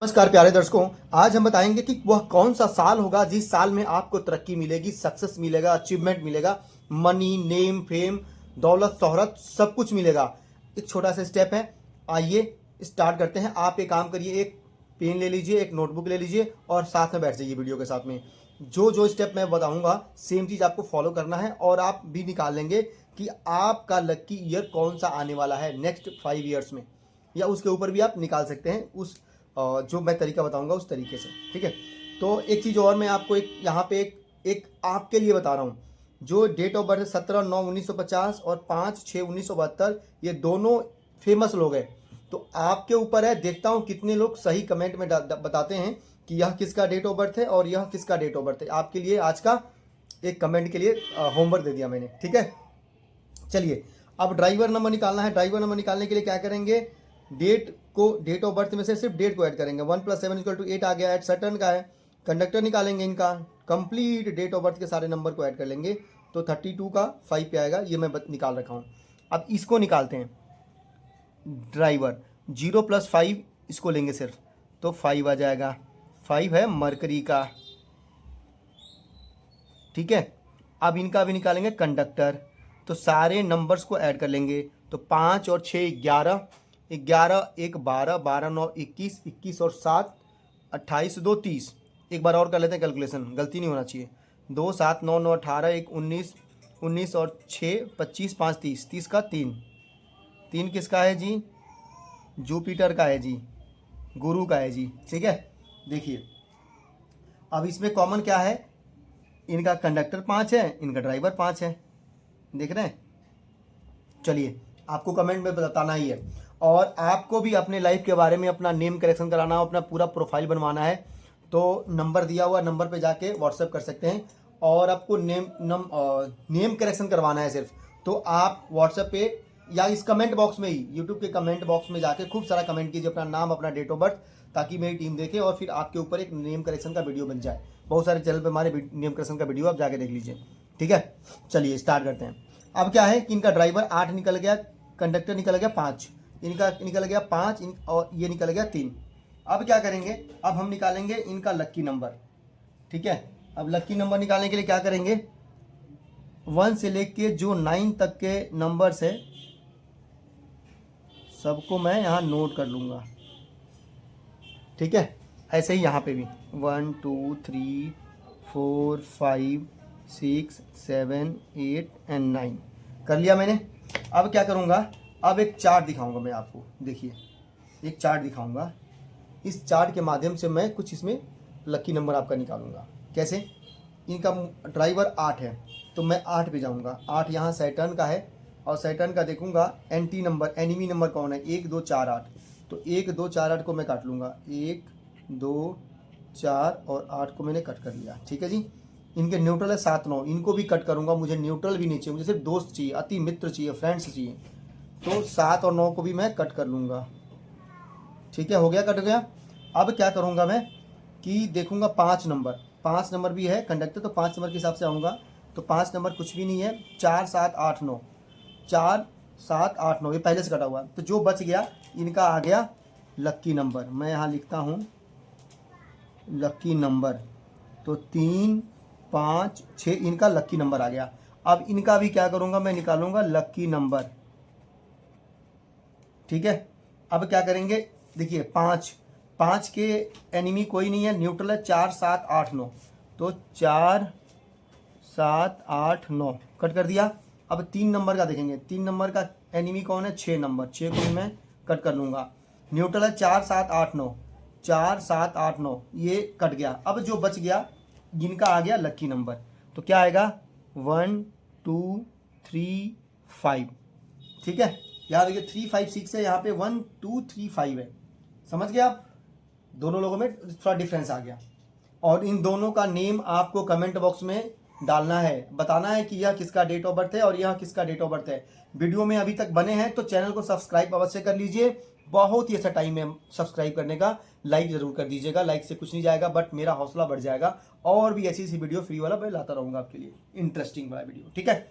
नमस्कार प्यारे दर्शकों, आज हम बताएंगे कि वह कौन सा साल होगा जिस साल में आपको तरक्की मिलेगी, सक्सेस मिलेगा, अचीवमेंट मिलेगा, मनी, नेम, फेम, दौलत, शोहरत सब कुछ मिलेगा। एक छोटा सा स्टेप है, आइए स्टार्ट करते हैं। आप एक काम करिए, एक पेन ले लीजिए, एक नोटबुक ले लीजिए और साथ में बैठ जाइए वीडियो के साथ में। जो जो स्टेप मैं बताऊंगा सेम चीज़ आपको फॉलो करना है और आप भी निकाल लेंगे कि आपका लक्की ईयर कौन सा आने वाला है नेक्स्ट 5 ईयर्स में, या उसके ऊपर भी आप निकाल सकते हैं उस जो मैं तरीका बताऊंगा उस तरीके से। ठीक है, तो एक चीज़ और मैं आपको एक यहाँ पे एक आपके लिए बता रहा हूँ। जो डेट ऑफ बर्थ 17/9/1950 और 5/6/1972, ये दोनों फेमस लोग हैं। तो आपके ऊपर है, देखता हूँ कितने लोग सही कमेंट में बताते हैं कि यह किसका डेट ऑफ बर्थ है और यह किसका डेट ऑफ बर्थ है। आपके लिए आज का एक कमेंट के लिए होमवर्क दे दिया मैंने। ठीक है, चलिए अब ड्राइवर नंबर निकालना है। ड्राइवर नंबर निकालने के लिए क्या करेंगे, डेट ऑफ बर्थ में से सिर्फ डेट को ऐड करेंगे। 1+7=8 आ गया, एट सटर्न का है। कंडक्टर निकालेंगे, इनका कंप्लीट डेट ऑफ बर्थ के सारे नंबर को ऐड कर लेंगे तो 32 का 5 पे आएगा। ये मैं निकाल रखा हूँ। अब इसको निकालते हैं, ड्राइवर 0+5 इसको लेंगे सिर्फ तो 5 आ जाएगा। 5 है मरकरी का। ठीक है, अब इनका भी निकालेंगे कंडक्टर, तो सारे नंबर्स को ऐड कर लेंगे तो 5 और 6 11, 11 1 12, 12 9 21, 21 और 7 28, 2 30। एक बार और कर लेते हैं कैलकुलेशन, गलती नहीं होना चाहिए। 2 7 9 9 18, 1 19, 19 और 6 25, 5 30, 30 का 3। 3 किसका है जी? जुपिटर का है जी, गुरु का है जी। ठीक है, देखिए अब इसमें कॉमन क्या है, इनका कंडक्टर 5 है, इनका ड्राइवर 5 है। देख रहे हैं? चलिए आपको कमेंट में बताना ही है, और आपको भी अपने लाइफ के बारे में अपना नेम करेक्शन कराना हो, अपना पूरा प्रोफाइल बनवाना है तो नंबर दिया हुआ नंबर पे जाके व्हाट्सएप कर सकते हैं। और आपको नेम करेक्शन करवाना है सिर्फ, तो आप व्हाट्सएप पे या इस कमेंट बॉक्स में ही, यूट्यूब के कमेंट बॉक्स में जाके खूब सारा कमेंट कीजिए अपना नाम, अपना डेट ऑफ बर्थ, ताकि मेरी टीम देखे और फिर आपके ऊपर एक नेम करेक्शन का वीडियो बन जाए। बहुत सारे चैनल पे हमारे नेम करेक्शन का वीडियो आप जाके देख लीजिए। ठीक है, चलिए स्टार्ट करते हैं। अब क्या है कि इनका ड्राइवर 8 निकल गया, कंडक्टर निकल गया 5, इनका निकल गया 5 और ये निकल गया 3। अब क्या करेंगे, अब हम निकालेंगे इनका लक्की नंबर। ठीक है, अब लक्की नंबर निकालने के लिए क्या करेंगे, 1 से लेके जो 9 तक के नंबर्स है सबको मैं यहाँ नोट कर लूँगा। ठीक है, ऐसे ही यहाँ पे भी 1 2 3 4 5 6 7 8 एंड 9 कर लिया मैंने। अब क्या करूँगा, अब एक चार्ट दिखाऊंगा मैं आपको। देखिए एक चार्ट दिखाऊंगा, इस चार्ट के माध्यम से मैं कुछ इसमें लकी नंबर आपका निकालूंगा। कैसे, इनका ड्राइवर 8 है तो मैं 8 पे जाऊंगा। 8 यहाँ सैटर्न का है और सैटर्न का देखूंगा एंटी नंबर, एनिमी नंबर कौन है, 1 2 4 8। तो 1 2 4 8 को मैं काट लूँगा, 1 2 4 और 8 को मैंने कट कर लिया। ठीक है जी, इनके न्यूट्रल है 7 9, इनको भी कट करूँगा। मुझे न्यूट्रल भी नहीं चाहिए, मुझे सिर्फ दोस्त चाहिए, अति मित्र चाहिए, फ्रेंड्स चाहिए। तो 7 और 9 को भी मैं कट कर लूँगा। ठीक है, हो गया, कट गया। अब क्या करूँगा मैं कि देखूँगा 5 नंबर, 5 नंबर भी है कंडक्टर, तो 5 नंबर के हिसाब से आऊँगा। तो 5 नंबर कुछ भी नहीं है, 4 7 8 9, 4 7 8 9, ये पहले से कटा हुआ है। तो जो बच गया इनका आ गया लक्की नंबर। मैं यहाँ लिखता हूँ लक्की नंबर, तो 3 5 6 इनका लक्की नंबर आ गया। अब इनका भी क्या करूँगा, मैं निकालूंगा लक्की नंबर। ठीक है, अब क्या करेंगे, देखिए 5 के एनिमी कोई नहीं है, न्यूट्रल है 4 7 8 9, तो 4 7 8 9 कट कर दिया। अब 3 नंबर का देखेंगे, 3 नंबर का एनिमी कौन है, 6 नंबर, 6 को भी मैं कट कर लूँगा। न्यूट्रल है 4 7 8 9, 4 7 8 9, ये कट गया। अब जो बच गया जिनका आ गया लक्की नंबर, तो क्या आएगा 1 2 3 5। ठीक है, याद रखिए 3 5 6 है, यहाँ पे 1 2 3 5 है। समझ गए आप, दोनों लोगों में थोड़ा डिफरेंस आ गया। और इन दोनों का नेम आपको कमेंट बॉक्स में डालना है, बताना है कि यह किसका डेट ऑफ बर्थ है और यह किसका डेट ऑफ बर्थ है। वीडियो में अभी तक बने हैं तो चैनल को सब्सक्राइब अवश्य कर लीजिए, बहुत ही अच्छा टाइम है सब्सक्राइब करने का। लाइक जरूर कर दीजिएगा, लाइक से कुछ नहीं जाएगा बट मेरा हौसला बढ़ जाएगा, और भी ऐसी ऐसी वीडियो फ्री वाला मैं लाता रहूँगा आपके लिए, इंटरेस्टिंग वाला वीडियो। ठीक है,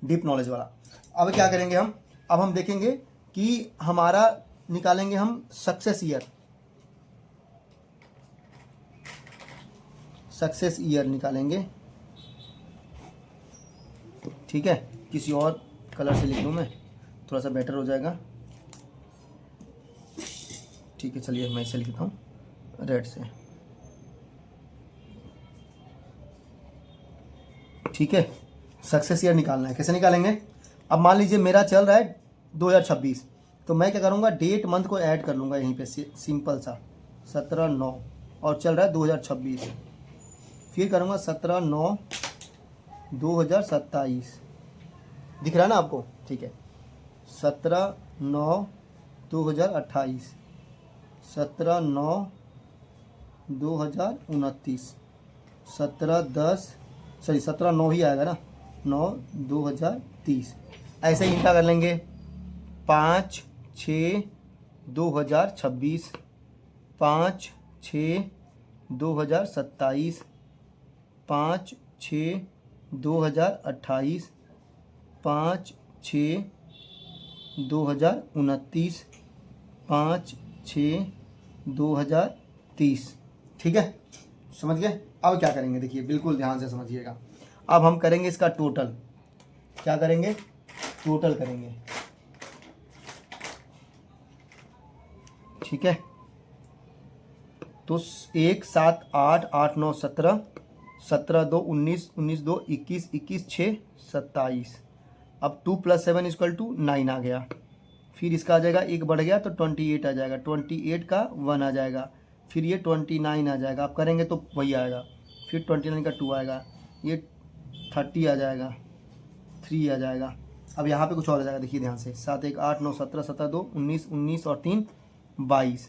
डीप नॉलेज वाला। अब क्या करेंगे हम, अब हम देखेंगे कि हमारा निकालेंगे हम सक्सेस ईयर। सक्सेस ईयर निकालेंगे, ठीक है। किसी और कलर से लिख लूँ मैं, थोड़ा सा बेटर हो जाएगा, ठीक है। चलिए मैं इसे लिखता हूँ रेड से, ठीक है। सक्सेस ईयर निकालना है, कैसे निकालेंगे? अब मान लीजिए मेरा चल रहा है 2026, तो मैं क्या करूँगा, डेट मंथ को ऐड कर लूँगा यहीं पे, सिंपल सा 17/9, और चल रहा है 2026, फिर करूँगा 17/9/2027, दिख रहा है ना आपको? ठीक है। 17/9/2028, 17/9/2029, 17/9 ही आएगा ना, 9/2030। ऐसे ही इनका कर लेंगे 5/6/2026, 5/6/2027, 5/6/2028, 5/6/2029, 5/6/2030, ठीक है। समझ गए? अब क्या करेंगे देखिए, बिल्कुल ध्यान से समझिएगा। अब हम करेंगे इसका टोटल, क्या करेंगे? टोटल करेंगे, ठीक है। तो 1 7 8 8 9 17, 17 2 19, 19 2 21, 21 6 27। अब 2 + 7 = 9 आ गया। फिर इसका आ जाएगा, एक बढ़ गया तो 28 आ जाएगा, 28 का 1 आ जाएगा, फिर ये 29 आ जाएगा। आप करेंगे तो वही आएगा, फिर 29 का 2 आएगा, ये 30 आ जाएगा, 3 आ जाएगा। अब यहाँ पे कुछ और आ जाएगा, देखिए ध्यान से, 7 1 8 9 17, 17 2 19, 19 और 3 22,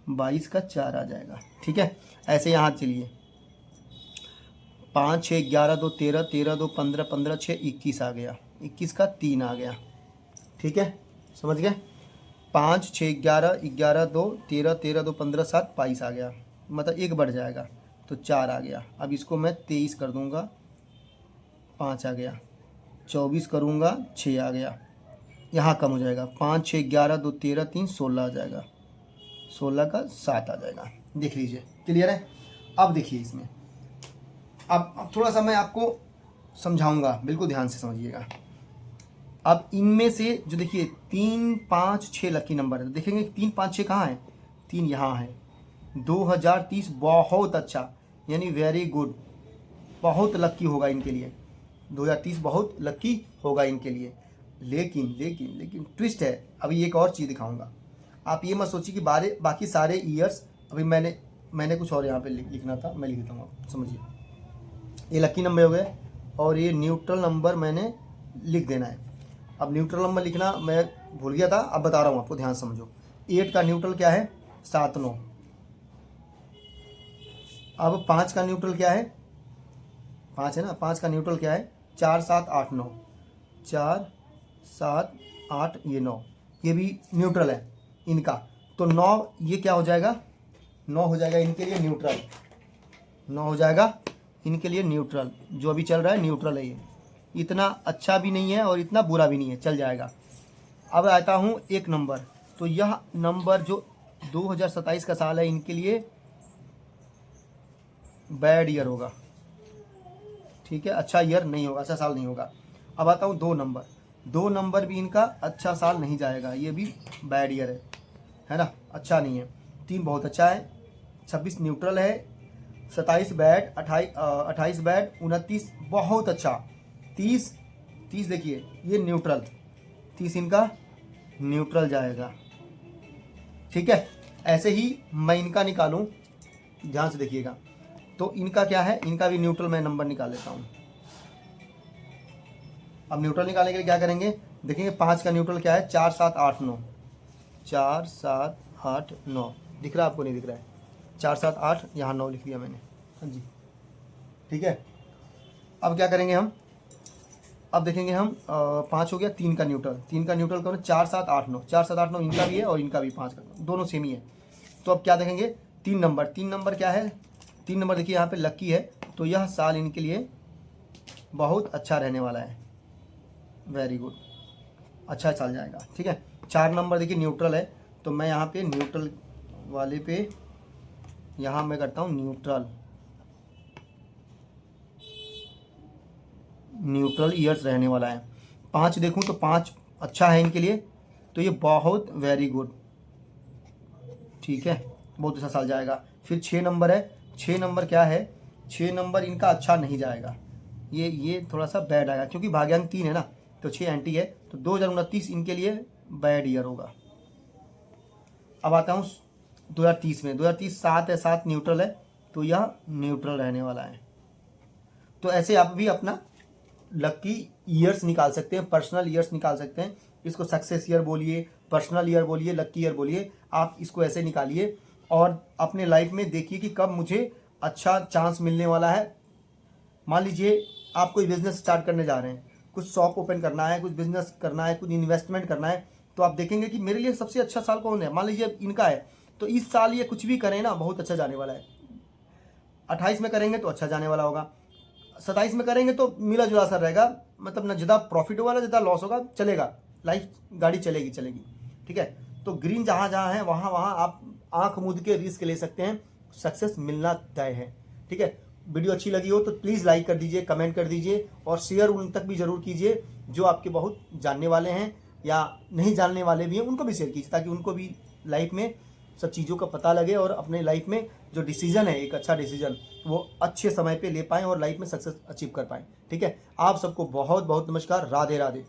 22 का 4 आ जाएगा, ठीक है। ऐसे यहाँ चलिए, 5 6 11 2 13, 13 2 15, 15 6 21 आ गया, 21 का 3 आ गया, ठीक है। समझ गए? 5 6 11, 11 2 13, 13 2 15 7 22 आ गया, मतलब एक बढ़ जाएगा तो 4 आ गया। अब इसको मैं 23 कर दूंगा, 5 आ गया, 24 करूंगा, 6 आ गया, यहाँ कम हो जाएगा, 5 6 11 2 13 3 16 आ जाएगा, 16 का 7 आ जाएगा। देख लीजिए, क्लियर है? अब देखिए इसमें, अब थोड़ा सा मैं आपको समझाऊंगा, बिल्कुल ध्यान से समझिएगा। अब इनमें से जो देखिए 3 5 6 लकी नंबर है, देखेंगे 3 5 6 कहाँ है? 3 यहाँ है। 2030 बहुत अच्छा, यानी वेरी गुड, बहुत लक्की होगा इनके लिए, 2030 बहुत लक्की होगा इनके लिए। लेकिन लेकिन लेकिन ट्विस्ट है, अभी एक और चीज़ दिखाऊंगा। आप ये मत सोचिए कि बाकी सारे ईयर्स, अभी मैंने कुछ और यहाँ पे लिखना था, मैं लिख देता हूँ, आप समझिए। ये लक्की नंबर हो गए और ये न्यूट्रल नंबर मैंने लिख देना है। अब न्यूट्रल नंबर लिखना मैं भूल गया था, अब बता रहा हूँ आपको, ध्यान समझो। 8 का न्यूट्रल क्या है? 7 9। अब 5 का न्यूट्रल क्या है? 5 है ना, 5 का न्यूट्रल क्या है? 4 7 8 9, 4 7 8, ये 9, ये भी न्यूट्रल है इनका। तो 9 ये क्या हो जाएगा? 9 हो जाएगा इनके लिए न्यूट्रल, 9 हो जाएगा इनके लिए न्यूट्रल। जो अभी चल रहा है न्यूट्रल है, ये इतना अच्छा भी नहीं है और इतना बुरा भी नहीं है, चल जाएगा। अब आता हूँ एक नंबर, तो यह नंबर जो 2027 का साल है, इनके लिए बैड ईयर होगा, ठीक है, अच्छा ईयर नहीं होगा, अच्छा साल नहीं होगा। अब आता हूँ 2 नंबर, 2 नंबर भी इनका अच्छा साल नहीं जाएगा, ये भी बैड ईयर है ना, अच्छा नहीं है। 3 बहुत अच्छा है, 26 न्यूट्रल है, 27 बैड, 28 बैड, 29 बहुत अच्छा, 30 देखिए ये न्यूट्रल, 30 इनका न्यूट्रल जाएगा, ठीक है। ऐसे ही मैं इनका निकालूं, ध्यान से देखिएगा, तो इनका क्या है? इनका भी न्यूट्रल मैं नंबर निकाल लेता हूं। अब न्यूट्रल निकालने के लिए क्या करेंगे? देखेंगे 5 का न्यूट्रल क्या है? 4 7 8 9, 4 7 8 9, दिख रहा है आपको? नहीं दिख रहा है? 4 7 8, यहाँ 9 लिख दिया मैंने, हाँ जी, ठीक है। अब क्या करेंगे हम? अब देखेंगे हम 5 हो गया, 3 का न्यूट्रल, 3 का न्यूट्रल कौन है? 4 7 8 9, 4 7 8 9 इनका भी है और इनका भी, 5 का, दोनों सेम ही है। तो अब क्या देखेंगे? 3 नंबर, 3 नंबर क्या है? 3 नंबर देखिए यहाँ पे लकी है, तो यह साल इनके लिए बहुत अच्छा रहने वाला है, वेरी गुड, अच्छा चल जाएगा, ठीक है। 4 नंबर देखिए न्यूट्रल है, तो मैं यहाँ पे न्यूट्रल वाले पे, यहाँ मैं करता हूँ न्यूट्रल, न्यूट्रल ईयर्स रहने वाला है। 5 देखूं तो 5 अच्छा है इनके लिए, तो ये बहुत वेरी गुड, ठीक है, बहुत अच्छा साल जाएगा। फिर 6 नंबर है, 6 नंबर क्या है, 6 नंबर इनका अच्छा नहीं जाएगा, ये थोड़ा सा बैड आएगा क्योंकि भाग्यांक 3 है ना, तो 6 एंटी है, तो 2029 इनके लिए बैड ईयर होगा। अब आता हूँ 2030 में, 2030 7 है, 7 न्यूट्रल है, तो यह न्यूट्रल रहने वाला है। तो ऐसे आप भी अपना लकी ईयर्स निकाल सकते हैं, पर्सनल ईयर्स निकाल सकते हैं। इसको सक्सेस ईयर बोलिए, पर्सनल ईयर बोलिए, लकी ईयर बोलिए, आप इसको ऐसे निकालिए और अपने लाइफ में देखिए कि कब मुझे अच्छा चांस मिलने वाला है। मान लीजिए आप कोई बिजनेस स्टार्ट करने जा रहे हैं, कुछ शॉप ओपन करना है, कुछ बिजनेस करना है, कुछ इन्वेस्टमेंट करना है, तो आप देखेंगे कि मेरे लिए सबसे अच्छा साल कौन है। मान लीजिए इनका है, तो इस साल ये कुछ भी करें ना, बहुत अच्छा जाने वाला है। 28 में करेंगे तो अच्छा जाने वाला होगा, 27 में करेंगे तो मिला जुला सा रहेगा, मतलब ना ज़्यादा प्रॉफिट होगा ना ज़्यादा लॉस होगा, चलेगा, लाइफ गाड़ी चलेगी, ठीक है। तो ग्रीन जहाँ जहाँ है वहाँ वहाँ आप आंख मूंद के रिस्क ले सकते हैं, सक्सेस मिलना तय है, ठीक है। वीडियो अच्छी लगी हो तो प्लीज़ लाइक कर दीजिए, कमेंट कर दीजिए और शेयर उन तक भी ज़रूर कीजिए जो आपके बहुत जानने वाले हैं या नहीं जानने वाले भी हैं, उनको भी शेयर कीजिए ताकि उनको भी लाइफ में सब चीज़ों का पता लगे और अपने लाइफ में जो डिसीजन है, एक अच्छा डिसीजन, वो अच्छे समय पे ले पाएँ और लाइफ में सक्सेस अचीव कर पाएँ, ठीक है। आप सबको बहुत बहुत नमस्कार, राधे राधे।